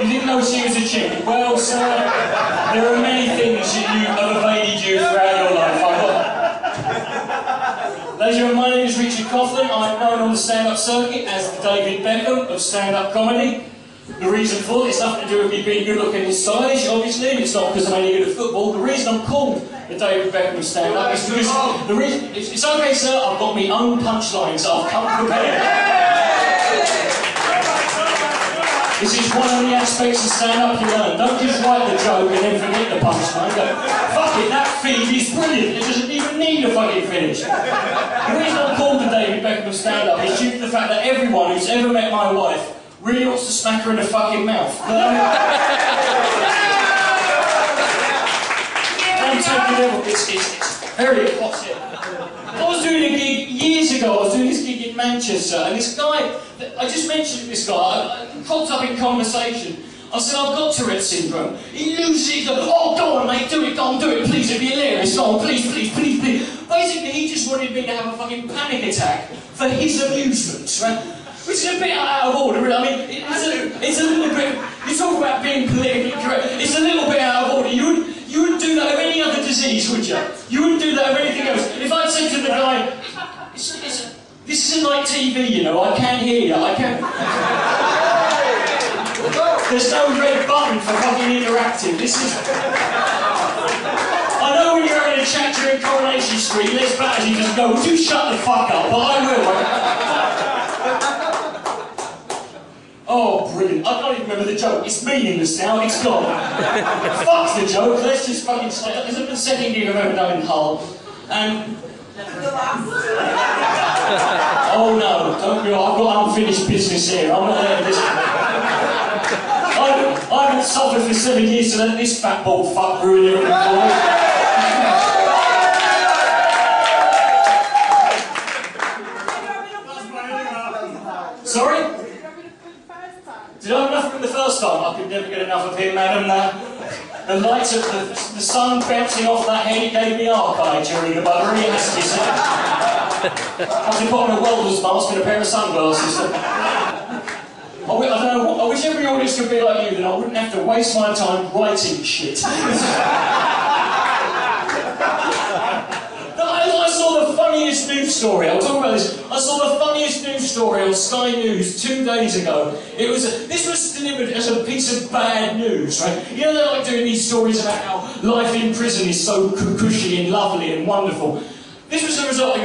You didn't know she was a chick? Well, sir, there are many things that you have evaded you throughout your life. Ladies and gentlemen, my name is Richard Coughlan. I'm known on the stand-up circuit as the David Beckham of stand-up comedy. The reason for it, it's nothing to do with me being good-looking and stylish, obviously, and it's not because I'm any good at football. The reason I'm called the David Beckham of stand-up is because the reason... It's okay, sir, I've got my own punchlines, I've come prepared. This is one of the aspects of stand-up you learn. Don't just write the joke and then forget the punchline. Go, fuck it, that feed is brilliant. It doesn't even need a fucking finish. The reason I'm called the David Beckham of stand-up is due to the fact that everyone who's ever met my wife really wants to smack her in the fucking mouth. I'm taking level. It's very hot here. I was doing a gig years ago. I was doing this gig in Manchester, and this guy, I just mentioned this guy, I cropped up in conversation. I said, I've got Tourette's syndrome. He loses it. Oh, go on, mate, do it, go on, do it, please, it'd be hilarious. Go on, please, please, please, please. Basically, he just wanted me to have a fucking panic attack for his amusement, right? Which is a bit out of order, really. I mean, it's a little bit... You talk about being politically correct. It's a little bit out of order. You wouldn't do that of any other disease, would you? You wouldn't do that of anything else. If I'd said to the guy, this isn't like TV, you know, I can't hear you, I can't... There's no red button for fucking interacting. This is... I know when you're having a chat during Coronation Street, Les Battersea just go, would you shut the fuck up? But I will. Oh, brilliant. I can't even remember the joke. It's meaningless now. It's gone. Fuck the joke. Let's just fucking say it. There's a second gig I've ever done in Hull. And... Oh no, don't be... I've got unfinished business here. I'm not letting this... I haven't suffered for 7 years to let this fat bald fuck ruin everything for me. Sorry? Did I have enough of him the first time? I could never get enough of him, madam. The light of the sun bouncing off that head, it gave me archive during the buttery acid. I was put on a welder's mask and a pair of sunglasses. I wish every audience could be like you, then I wouldn't have to waste my time writing shit. I saw the funniest news story. I'll talk about this. I saw the funniest news story on Sky News 2 days ago. This was delivered as a piece of bad news, right? You know, they like doing these stories about how life in prison is so cushy and lovely and wonderful. This was a result.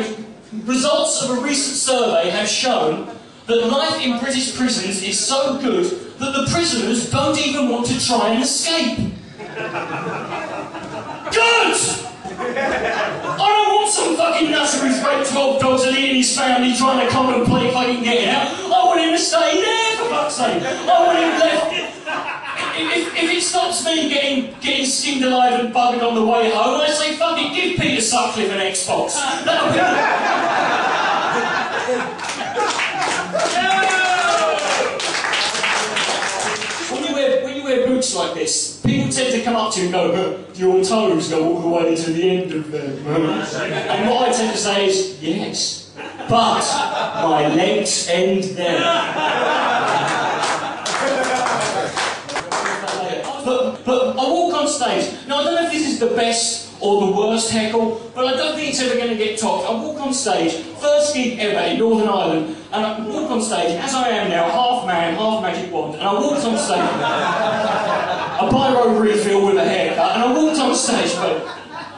Results of a recent survey have shown that life in British prisons is so good that the prisoners don't even want to try and escape. Good! I don't want some fucking nutter who's raped 12 dogs and he and his family trying to contemplate fucking getting out. I want him to stay there, for fuck's sake. I want him left. If it stops me getting skinned alive and buggered on the way home, I say, fuck it, give Peter Sutcliffe an Xbox. That'll be... When you wear boots like this, people tend to come up to you and go, your toes go all the way to the end of them. And what I tend to say is, yes, but my legs end there. But I walk on stage. Now, I don't know if this is the best or the worst heckle, but I don't think it's ever going to get topped. I walk on stage, first gig ever in Northern Ireland, and I walk on stage, as I am now, half man, half magic wand, and I walked on stage, a biro refill with a haircut, and I walked on stage, but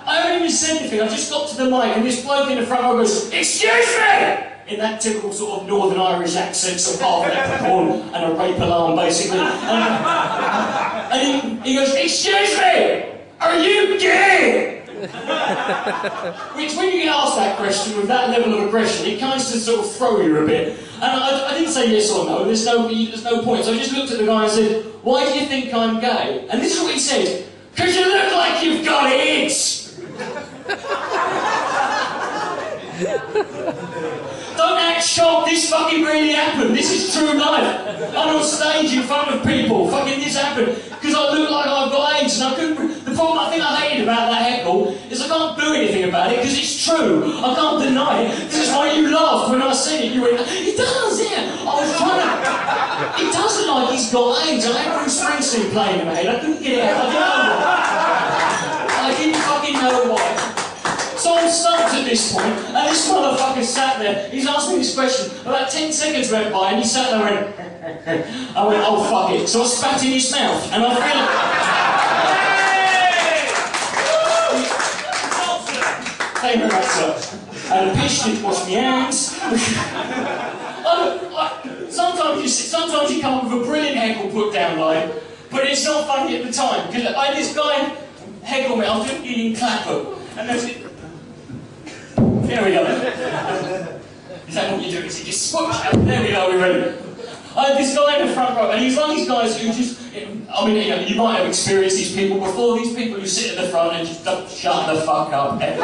I haven't even said anything. I just got to the mic, and this bloke in the front row goes, "Excuse me!" in that typical sort of Northern Irish accent, so half an leprechaun and a rape alarm, basically. And he goes, "Excuse me! Are you gay?" Which, when you get asked that question with that level of aggression, it kind of sort of throw you a bit. And I didn't say yes or no, there's no point. So I just looked at the guy and said, "Why do you think I'm gay?" And this is what he said, "'Cause you look like you've got AIDS." Don't act shocked, this fucking really happened. This is true life. I'm on stage in front of people. Fucking this happened. Because I look like I've got AIDS and I couldn't... problem I think I hated about that heckle is I can't do anything about it because it's true. I can't deny it. This is why you laughed when I said it. You went, it does, yeah. I was trying to... It doesn't like he's got AIDS. I had Bruce Springsteen playing in my head. I couldn't get it out. I didn't fucking know why. So I'm stumped at this point, and this motherfucker sat there. He's asked me this question. About 10 seconds went by, and he sat there and went... I went, oh fuck it. So I spat in his mouth, and I feel... Thank you very much, sir. And I pished it, washed my hands. Sometimes you come up with a brilliant heckle put down line, but it's not funny at the time. Because I had this guy heckle me, I was just eating clapper, and there's it. There we go. Is that what you do? Is it just swoosh? There we go, we're ready. I had this guy in the front row, and he's one of these guys who just, I mean, you might have experienced these people before, these people who sit at the front and just don't shut the fuck up. But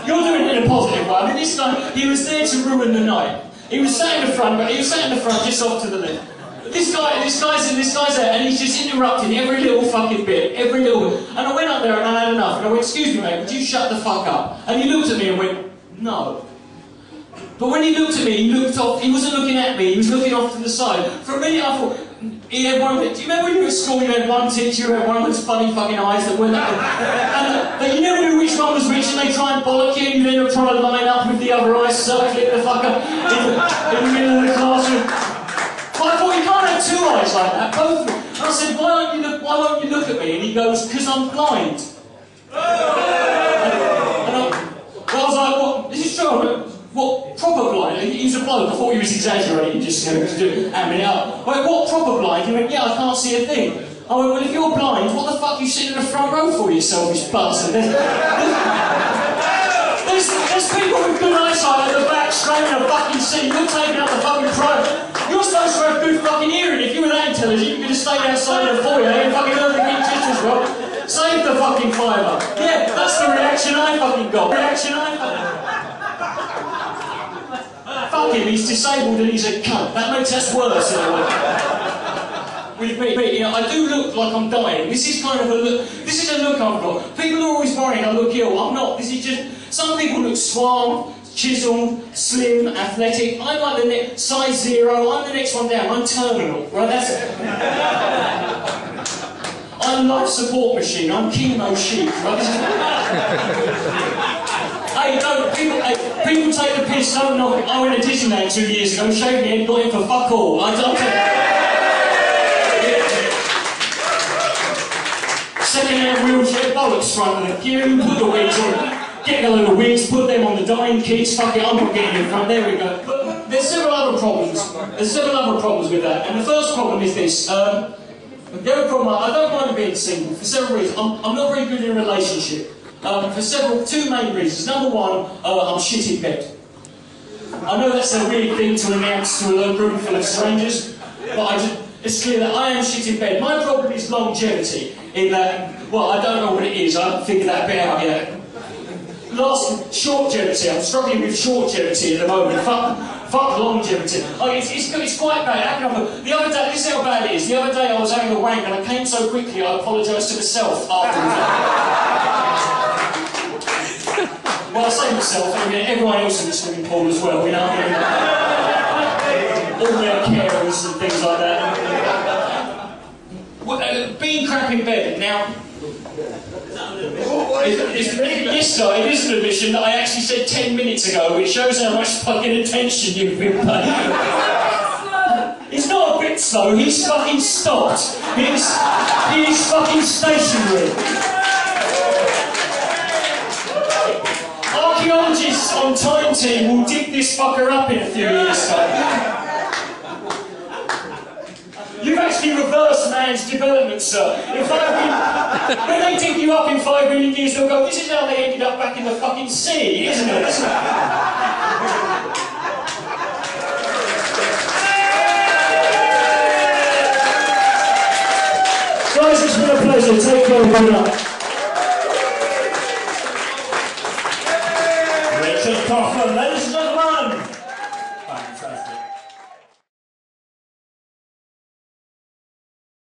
you're doing it in a positive way. I mean, this guy, he was there to ruin the night. He was sat in the front, but he was sat in the front just off to the left. This guy's there, and he's just interrupting every little fucking bit, every little bit. And I went up there and I had enough, and I went, excuse me mate, would you shut the fuck up? And he looked at me and went, no. But when he looked at me, he looked off, he wasn't looking at me, he was looking off to the side. For a minute I thought, he had one of the, do you remember when you were at school, you had one teacher who had one of those funny fucking eyes that went up and you never knew which one was which, and they try and bollock you, and you then try to line up with the other eye, circling the fucker in the middle of the classroom. But I thought, you can't have two eyes like that, both of them. And I said, why won't you look at me? And he goes, because I'm blind. And I was like, what? This is true. What, proper blind? He was a bloke. I thought he was exaggerating, just amming it up. I went, what, proper blind? He went, yeah, I can't see a thing. I went, well, if you're blind, what the fuck are you sitting in the front row for, you selfish bastard? There's people with good eyesight at the back, straight in a fucking seat. You're taking up the fucking front. You're supposed to have good fucking hearing. If you were that intelligent, you could have stayed outside of the foyer and fucking heard the just as well. Save the fucking fiver. Yeah, that's the reaction I fucking got. Fuck him, he's disabled and he's a cunt. That makes us worse in a way. With me, you know, I do look like I'm dying. This is kind of a look. This is a look I've got. People are always worrying I look ill. I'm not. This is just. Some people look suave, chiseled, slim, athletic. I'm like the next size 0. I'm the next one down. I'm terminal, right? That's. I'm life support machine. I'm chemo chic, right? Hey, don't, people take the piss, don't knock it. I went to Disneyland 2 years ago, shaved my head, got in for fuck all. Second-hand wheelchair, bollocks front of the queue, put the wigs on, get a load of wigs, put them on the dying kids, fuck it, I'm not getting in front, there we go. But there's several other problems. There's several other problems with that. And the first problem is this. The other problem, I don't mind being single for several reasons. I'm not very good in a relationship. For two main reasons. Number one, I'm shit in bed. I know that's a weird thing to announce to a room full of strangers, but it's clear that I am shit in bed. My problem is longevity, in that, well, I don't know what it is, I haven't figured that bit out yet. Shortgevity, I'm struggling with shortgevity at the moment. Fuck longevity. It's quite bad. The other day, this is how bad it is. The other day I was having a wank and I came so quickly I apologised to myself afterwards. Well, I say myself, I mean everyone else in the swimming pool as well, you know what I mean? All their carers and things like that. Being crap in bed, now... Yes, sir, it is an admission that I actually said 10 minutes ago, which shows how much fucking attention you've been paying. He's not a bit slow, he's fucking stopped. He is fucking stationary. Archaeologists on Time Team will dig this fucker up in a few years' time. You've actually reversed man's development, sir. When they dig you up in 5 million years, they'll go, this is how they ended up back in the fucking sea, isn't it? Guys, it's been a pleasure. Take care, everyone.